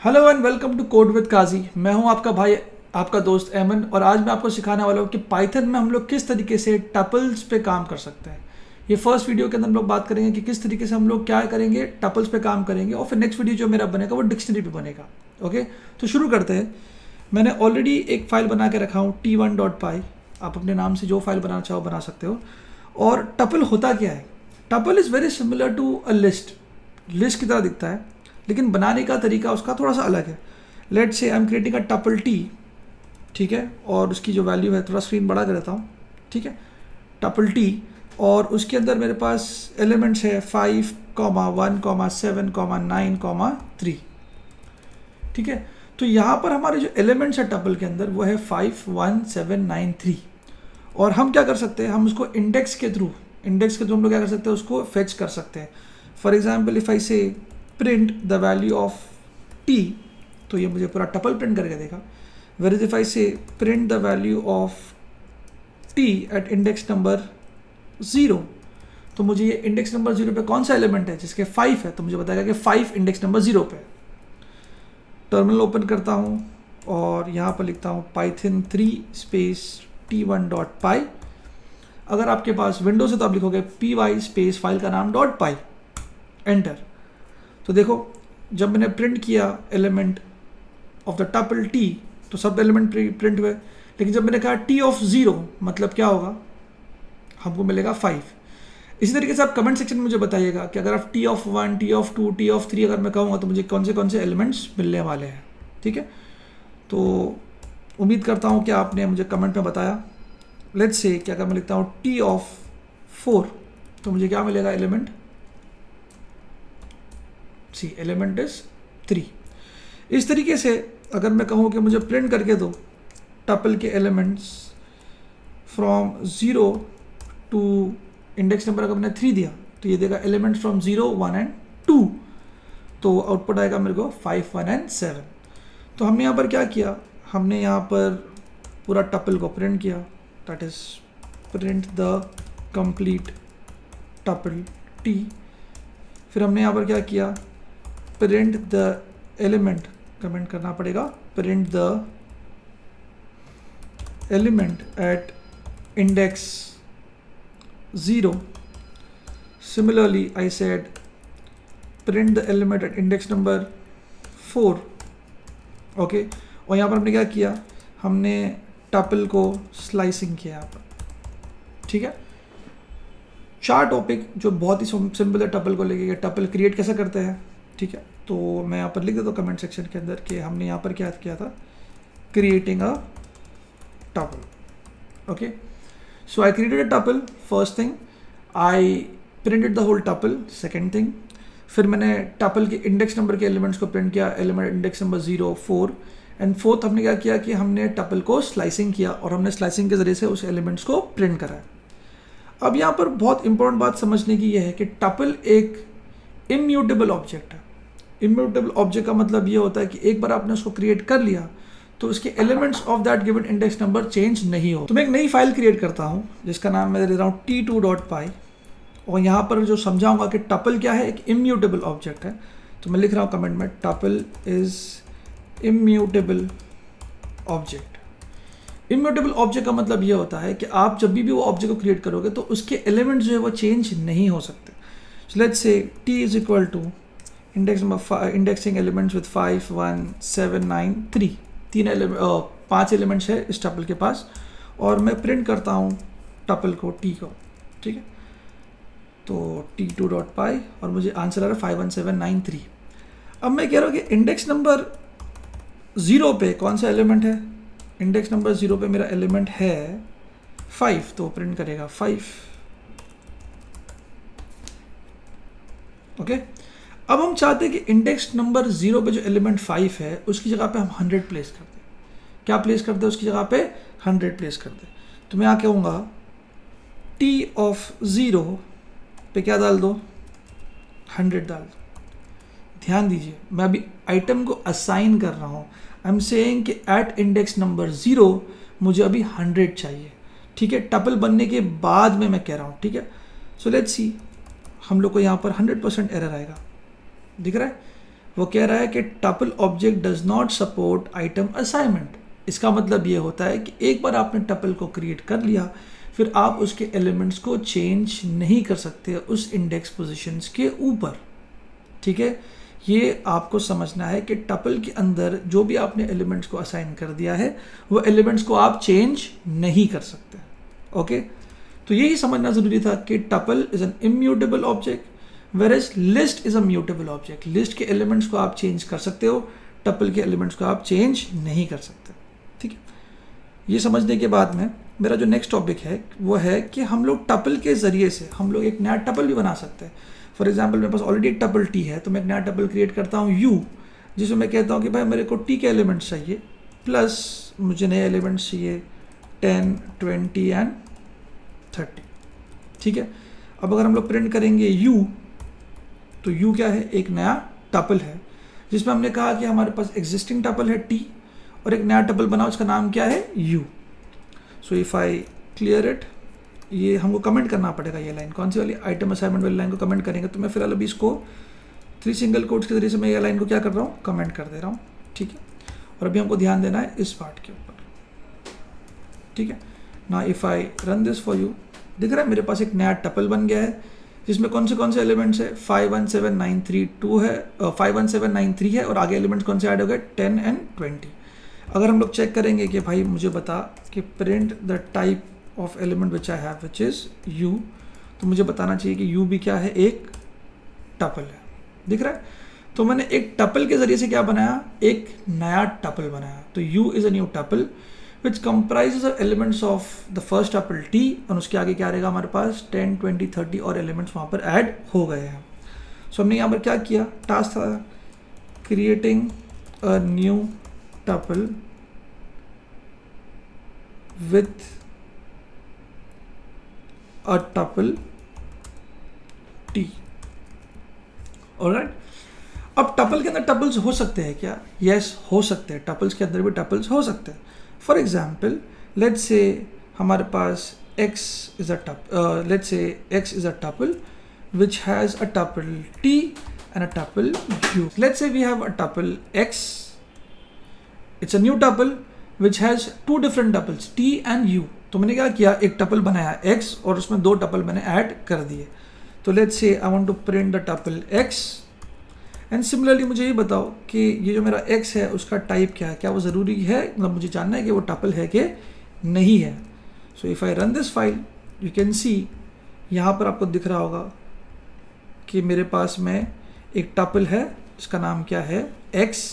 Hello and welcome to code with Kazi. मैं हूं आपका भाई, आपका दोस्त एमन, और आज मैं आपको सिखाने वाला हूं कि पाइथन में हम लोग किस तरीके से टपल्स पे काम कर सकते हैं। ये फर्स्ट वीडियो के अंदर हम लोग बात करेंगे कि किस तरीके से हम लोग क्या करेंगे, टपल्स पे काम करेंगे, और फिर नेक्स्ट वीडियो जो मेरा बनेगा वो डिक्शनरी पे बनेगा। ओके, तो शुरू करते हैं। मैंने ऑलरेडी एक फाइल बना के रखा हूँ t1.py। आप अपने नाम से जो फाइल बनाना चाहो बना सकते हो। और टपल होता क्या है? Tuple is very similar to a list की तरह दिखता है, लेकिन बनाने का तरीका उसका थोड़ा सा अलग है। Let's say I am creating a tuple T, ठीक है, और उसकी जो वैल्यू है, थोड़ा स्क्रीन बड़ा कर देता हूँ, ठीक है, टपल टी, और उसके अंदर मेरे पास एलिमेंट्स है 5, 1, 7, 9, 3, ठीक है। तो यहाँ पर हमारे जो एलिमेंट्स है टपल के अंदर वो है 5, 1, 7, 9, 3। और हम क्या कर सकते हैं, हम उसको इंडेक्स के थ्रू हम लोग क्या कर सकते हैं, उसको फेच कर सकते हैं। For example if I say print the value of T, तो ये मुझे पूरा टपल प्रिंट करके देगा। Where is if I say print the value of T at index number 0, तो मुझे ये इंडेक्स नंबर 0 पे कौन सा एलिमेंट है, जिसके 5 है, तो मुझे बताएगा कि 5 इंडेक्स नंबर 0 पे। टर्मिनल ओपन करता हूँ और यहाँ पर लिखता हूँ python 3 स्पेस t1.py। अगर आपके पास विंडोज है तो आप लिखोगे py स्पेस फाइल का नाम .py, एंटर। तो देखो, जब मैंने प्रिंट किया element of the tuple T तो सब एलिमेंट प्रिंट हुए, लेकिन जब मैंने कहा टी ऑफ 0 मतलब क्या होगा, हमको मिलेगा 5। इसी तरीके से आप कमेंट सेक्शन में मुझे बताइएगा कि अगर आप T of 1, T of 2, T of 3 अगर मैं कहूँगा तो मुझे कौन से एलिमेंट्स मिलने वाले हैं, ठीक है। तो उम्मीद करता हूँ कि आपने मुझे कमेंट में बताया। लेट्स से कि अगर मैं लिखता हूँ टी ऑफ 4 तो मुझे क्या मिलेगा, एलिमेंट सी, एलिमेंट इज 3। इस तरीके से अगर मैं कहूँ कि मुझे प्रिंट करके दो टपल के elements from 0 to index number, अगर मैंने 3 दिया तो ये देगा एलिमेंट्स फ्रॉम 0, 1 एंड 2, तो आउटपुट आएगा मेरे को 5, 1 एंड 7। तो हमने यहाँ पर क्या किया, हमने यहाँ पर पूरा टपल को प्रिंट किया, that is print the complete tuple T. फिर हमने यहाँ पर क्या किया, प्रिंट द एलिमेंट, कमेंट करना पड़ेगा, print the element at index 0। Similarly I said print the element at index number 4, okay. और यहाँ पर हमने क्या किया, हमने टपल को स्लाइसिंग किया यहाँ पर, ठीक है। 4 टॉपिक जो बहुत ही सिंपल है टपल को लेके, टपल क्रिएट कैसे करते हैं, ठीक है। तो मैं यहाँ पर लिख देता हूँ कमेंट सेक्शन के अंदर कि हमने यहाँ पर क्या किया था, creating a tuple, okay. So I created a tuple, first thing. I printed the whole tuple, second thing. फिर मैंने टपल के इंडेक्स नंबर के एलिमेंट्स को प्रिंट किया, element index number 0, 4 and 4th हमने क्या किया कि हमने टपल को स्लाइसिंग किया, और हमने स्लाइसिंग के ज़रिए से उस एलिमेंट्स को प्रिंट करा। अब यहाँ पर बहुत इंपॉर्टेंट बात समझने की यह है कि टपल एक इम्यूटेबल ऑब्जेक्ट है। इम्यूटेबल ऑब्जेक्ट का मतलब ये होता है कि एक बार आपने उसको क्रिएट कर लिया तो उसके elements of that given index number change नहीं हो। तो मैं एक नई फाइल क्रिएट करता हूँ जिसका नाम मैं दे रहा हूँ t2.py, और यहाँ पर जो समझाऊंगा कि टपल क्या है, एक इम्यूटेबल ऑब्जेक्ट है। तो मैं लिख रहा हूँ कमेंट में, tuple is immutable object. Immutable object का मतलब ये होता है कि आप जब भी वो ऑब्जेक्ट को क्रिएट करोगे तो उसके एलिमेंट्स जो है वो चेंज नहीं हो सकते। So let's say t is equal to indexing elements with 5, 1, 7, 9, 3, 5 elements है इस टपल के पास, और मैं प्रिंट करता हूँ टपल को, t को, ठीक है। तो t2.py और मुझे आंसर आ रहा है 5, 1, 7, 9, 3। अब मैं कह रहा हूँ कि इंडेक्स नंबर 0 पे कौन सा एलिमेंट है, इंडेक्स नंबर 0 पे मेरा एलिमेंट है 5, तो प्रिंट करेगा 5, ओके। अब हम चाहते हैं कि इंडेक्स नंबर 0 पे जो एलिमेंट 5 है उसकी जगह पे हम 100 प्लेस कर दें। क्या प्लेस कर दें उसकी जगह पे, 100 प्लेस कर दें। तो मैं यहाँ कहूँगा t ऑफ 0 पे क्या डाल दो, 100 डाल दो। ध्यान दीजिए, मैं अभी आइटम को असाइन कर रहा हूँ। आई एम सेइंग कि एट इंडेक्स नंबर 0 मुझे अभी 100 चाहिए, ठीक है। टपल बनने के बाद में मैं कह रहा हूँ, ठीक है। सो लेट्स सी, हम लोग को यहाँ पर 100% एरर आएगा, दिख रहा है। वो कह रहा है कि tuple object does not support item assignment. इसका मतलब ये होता है कि एक बार आपने टपल को क्रिएट कर लिया, फिर आप उसके एलिमेंट्स को चेंज नहीं कर सकते उस इंडेक्स पोजीशंस के ऊपर। ठीक है, ये आपको समझना है कि टपल के अंदर जो भी आपने एलिमेंट्स को असाइन कर दिया है वो एलिमेंट्स को आप चेंज नहीं कर सकते। ओके, तो यही समझना ज़रूरी था कि tuple is an immutable object whereas list is a mutable object. List के एलिमेंट्स को आप चेंज कर सकते हो, टपल के एलिमेंट्स को आप चेंज नहीं कर सकते। ठीक है, ये समझने के बाद में मेरा जो नेक्स्ट टॉपिक है वो है कि हम लोग टपल के ज़रिए से हम लोग एक नया टपल भी बना सकते हैं। फॉर एग्जाम्पल मेरे पास ऑलरेडी एक टपल टी है, तो मैं एक नया टपल क्रिएट करता हूँ यू, जिसमें मैं कहता हूँ कि भाई मेरे को टी के एलिमेंट्स चाहिए प्लस मुझे नए एलिमेंट्स चाहिए 10, 20 एंड 30। ठीक है, अब अगर हम लोग प्रिंट करेंगे यू, तो यू क्या है, एक नया टपल है जिसमें हमने कहा कि हमारे पास एग्जिस्टिंग टपल है टी और एक नया टपल बना, उसका नाम क्या है you. So if I clear it, ये हमको कमेंट करना पड़ेगा, ये लाइन कौन सी वाली, आइटम असाइनमेंट वाली लाइन को कमेंट करेंगे। तो मैं फिलहाल अभी इसको 3 सिंगल कोट्स के जरिए से मैं ये लाइन को क्या कर रहा हूँ, कमेंट कर दे रहा हूँ। ठीक है, और अभी हमको ध्यान देना है इस पार्ट के ऊपर। ठीक है, ना if I run this for you, दिख रहा है मेरे पास एक नया टपल बन गया है जिसमें कौन से एलिमेंट्स है 517932 है, 51793 है और आगे एलिमेंट्स कौन से ऐड हो गए 10 एंड 20। अगर हम लोग चेक करेंगे कि भाई मुझे बता कि print the type of element which I have which is you, तो मुझे बताना चाहिए कि यू भी क्या है, एक टपल है। दिख रहा है, तो मैंने एक टपल के जरिए से क्या बनाया, एक नया टपल बनाया। तो you is a new tuple which comprises of elements of the first tuple T, और उसके आगे क्या रहेगा हमारे पास 10, 20, 30 और एलिमेंट्स वहाँ पर ऐड हो गए हैं। सो हमने यहाँ पर क्या किया, टास्क था creating a new tuple with a tuple T. Alright, अब टपल के अंदर टपल्स हो सकते हैं क्या, यस हो सकते हैं, टपल्स के अंदर भी टपल्स हो सकते हैं। फॉर एग्जाम्पल लेट्स से हमारे पास x is a tuple, let's say x is a tuple which has a tuple t and a tuple u. Let's say we have a tuple x, it's a new tuple which has two different tuples t and u. तो मैंने क्या किया, एक tuple बनाया x और उसमें दो tuple मैंने ऐड कर दिए। तो let's say I want to print the tuple x and similarly मुझे ये बताओ कि ये जो मेरा x है उसका टाइप क्या है, क्या वो ज़रूरी है, मतलब मुझे जानना है कि वो टपल है कि नहीं है। So if I run this file you can see, यहाँ पर आपको दिख रहा होगा कि मेरे पास में एक टपल है जिसका नाम क्या है x,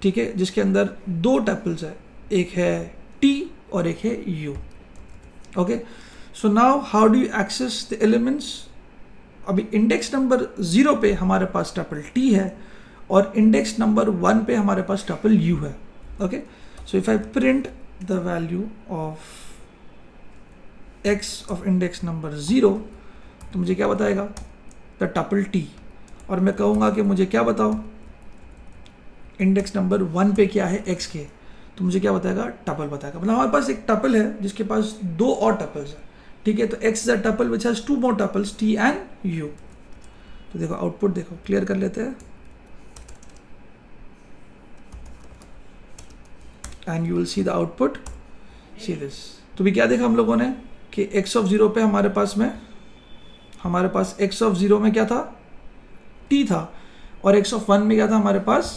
ठीक है, जिसके अंदर दो टपल्स है, एक है t और एक है u। Okay, so now how do you access the elements. अभी इंडेक्स नंबर 0 पे हमारे पास टपल t है और इंडेक्स नंबर 1 पे हमारे पास टपल u है। Okay, so if I print the value of x of index number 0, तो मुझे क्या बताएगा, द टपल t, और मैं कहूँगा कि मुझे क्या बताओ इंडेक्स नंबर 1 पे क्या है x के, तो मुझे क्या बताएगा, टपल बताएगा। मतलब हमारे पास एक टपल है जिसके पास दो और टपल्स है, ठीक है। तो x is a tuple which has two more tuples t and u। तो देखो आउटपुट देखो, क्लियर कर लेते हैं and you will see the output, see this. तो भी क्या देखा हम लोगों ने कि x ऑफ 0 पे हमारे पास x ऑफ 0 में क्या था, t था, और x ऑफ 1 में क्या था, हमारे पास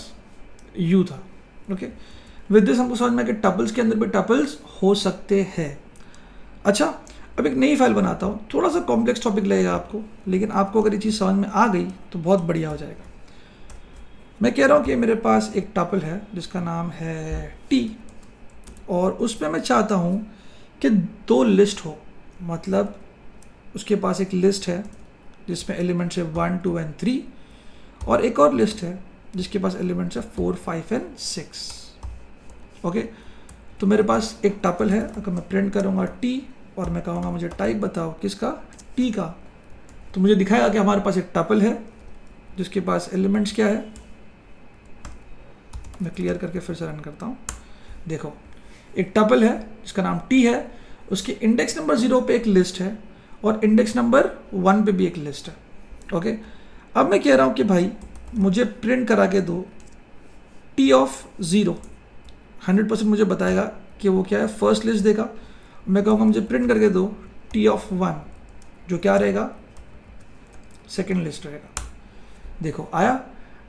u था। ओके, विद दिस हमको समझ में कि टपल्स के अंदर भी टपल्स हो सकते हैं। अच्छा, अब एक नई फाइल बनाता हूँ, थोड़ा सा कॉम्प्लेक्स टॉपिक लगेगा आपको, लेकिन आपको अगर ये चीज़ समझ में आ गई तो बहुत बढ़िया हो जाएगा। मैं कह रहा हूँ कि मेरे पास एक टपल है जिसका नाम है t, और उसमें मैं चाहता हूँ कि दो लिस्ट हो, मतलब उसके पास एक लिस्ट है जिसमें एलिमेंट्स है 1, 2 एंड 3, और एक और लिस्ट है जिसके पास एलिमेंट्स है 4, 5 एंड 6। ओके, तो मेरे पास एक टपल है, अगर मैं प्रिंट करूँगा t और मैं कहूँगा मुझे टाइप बताओ किसका, t का, तो मुझे दिखाएगा कि हमारे पास एक टपल है जिसके पास एलिमेंट्स क्या है। मैं क्लियर करके फिर से रन करता हूँ। देखो एक टपल है जिसका नाम t है, उसके इंडेक्स नंबर 0 पे एक लिस्ट है और इंडेक्स नंबर 1 पे भी एक लिस्ट है। ओके, अब मैं कह रहा हूँ कि भाई मुझे प्रिंट करा के दो टी ऑफ 0, 100% मुझे बताएगा कि वो क्या है, फर्स्ट लिस्ट देगा। मैं कहूँगा मुझे प्रिंट करके दो टी ऑफ 1, जो क्या रहेगा, सेकेंड लिस्ट रहेगा। देखो आया,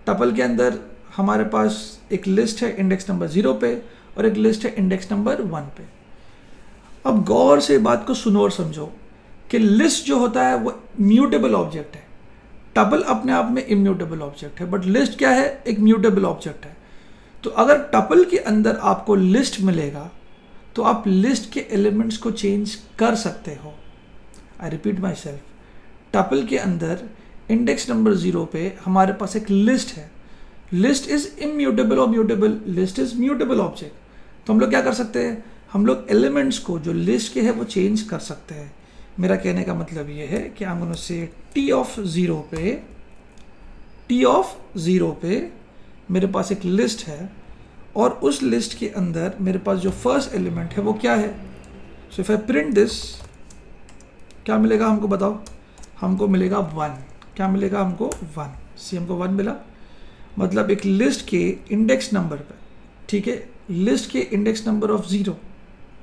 टपल के अंदर हमारे पास एक लिस्ट है इंडेक्स नंबर 0 पे और एक लिस्ट है इंडेक्स नंबर 1 पे। अब गौर से बात को सुनो और समझो कि लिस्ट जो होता है वो म्यूटेबल ऑब्जेक्ट है, टपल अपने आप में इम्यूटेबल ऑब्जेक्ट है, बट लिस्ट क्या है, एक म्यूटेबल ऑब्जेक्ट है। तो अगर टपल के अंदर आपको लिस्ट मिलेगा तो आप लिस्ट के एलिमेंट्स को चेंज कर सकते हो। I repeat my self, tuple के अंदर इंडेक्स नंबर 0 पे हमारे पास एक लिस्ट है, लिस्ट इज इम्यूटेबल और mutable, list is mutable object. तो हम लोग क्या कर सकते हैं, हम लोग एलिमेंट्स को जो लिस्ट के है वो चेंज कर सकते हैं। मेरा कहने का मतलब ये है कि I'm gonna say T of 0 पे मेरे पास एक लिस्ट है और उस लिस्ट के अंदर मेरे पास जो फर्स्ट एलिमेंट है वो क्या है। So if I print this, क्या मिलेगा हमको बताओ, हमको मिलेगा 1। क्या मिलेगा हमको 1, सी हमको 1 मिला। मतलब एक लिस्ट के इंडेक्स नंबर पे, ठीक है, लिस्ट के इंडेक्स नंबर ऑफ 0,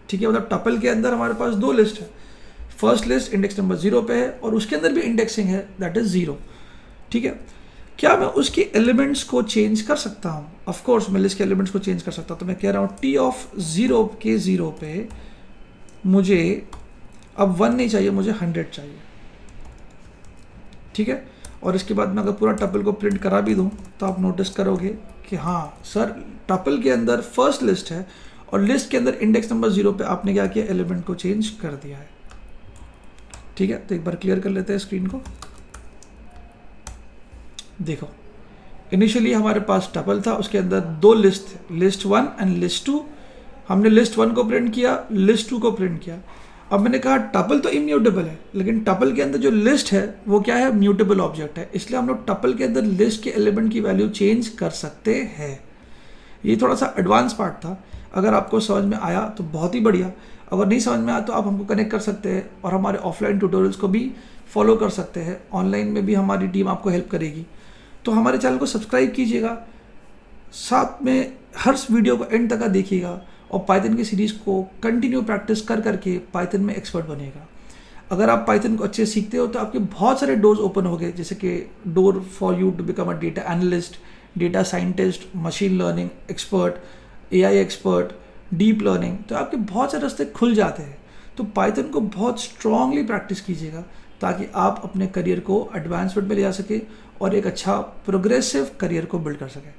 ठीक है, मतलब टपल के अंदर हमारे पास 2 लिस्ट है, फर्स्ट लिस्ट इंडेक्स नंबर 0 पे है और उसके अंदर भी इंडेक्सिंग है, दैट इज 0, ठीक है। क्या मैं उसके एलिमेंट्स को चेंज कर सकता हूँ? ऑफ कोर्स मैं लिस्ट के एलिमेंट्स को चेंज कर सकता हूँ। तो मैं कह रहा हूँ टी ऑफ 0 के 0 पे मुझे अब 1 नहीं चाहिए, मुझे 100 चाहिए, ठीक है। और इसके बाद मैं अगर पूरा टपल को प्रिंट करा भी दूँ तो आप नोटिस करोगे कि हाँ सर, टपल के अंदर फर्स्ट लिस्ट है और लिस्ट के अंदर इंडेक्स नंबर 0 पे आपने क्या किया, एलिमेंट को चेंज कर दिया है, ठीक है। तो एक बार क्लियर कर लेते हैं स्क्रीन को। देखो इनिशियली हमारे पास टपल था, उसके अंदर 2 लिस्ट थे, लिस्ट 1 एंड लिस्ट 2। हमने लिस्ट 1 को प्रिंट किया, लिस्ट 2 को प्रिंट किया। अब मैंने कहा टपल तो इम्यूटेबल है, लेकिन टपल के अंदर जो लिस्ट है वो क्या है, म्यूटेबल ऑब्जेक्ट है, इसलिए हम लोग टपल के अंदर लिस्ट के एलिमेंट की वैल्यू चेंज कर सकते हैं। ये थोड़ा सा एडवांस पार्ट था, अगर आपको समझ में आया तो बहुत ही बढ़िया, अगर नहीं समझ में आया तो आप हमको कनेक्ट कर सकते हैं और हमारे ऑफलाइन ट्यूटोरियल्स को भी फॉलो कर सकते हैं। ऑनलाइन में भी हमारी टीम आपको हेल्प करेगी। तो हमारे चैनल को सब्सक्राइब कीजिएगा, साथ में हर वीडियो को एंड तक देखिएगा और पाइथन की सीरीज़ को कंटिन्यू प्रैक्टिस कर करके पाइथन में एक्सपर्ट बनिएगा। अगर आप पाइथन को अच्छे सीखते हो तो आपके बहुत सारे डोर्स ओपन हो गए, जैसे कि door for you to become a data analyst, data scientist, machine learning expert, AI expert, deep learning. तो आपके बहुत सारे रास्ते खुल जाते हैं। तो पाइथन को बहुत स्ट्रांगली प्रैक्टिस कीजिएगा ताकि आप अपने करियर को एडवांसमेंट में ले जा सके और एक अच्छा प्रोग्रेसिव करियर को बिल्ड कर सकें।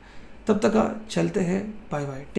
तब तक चलते हैं, बाय बाय।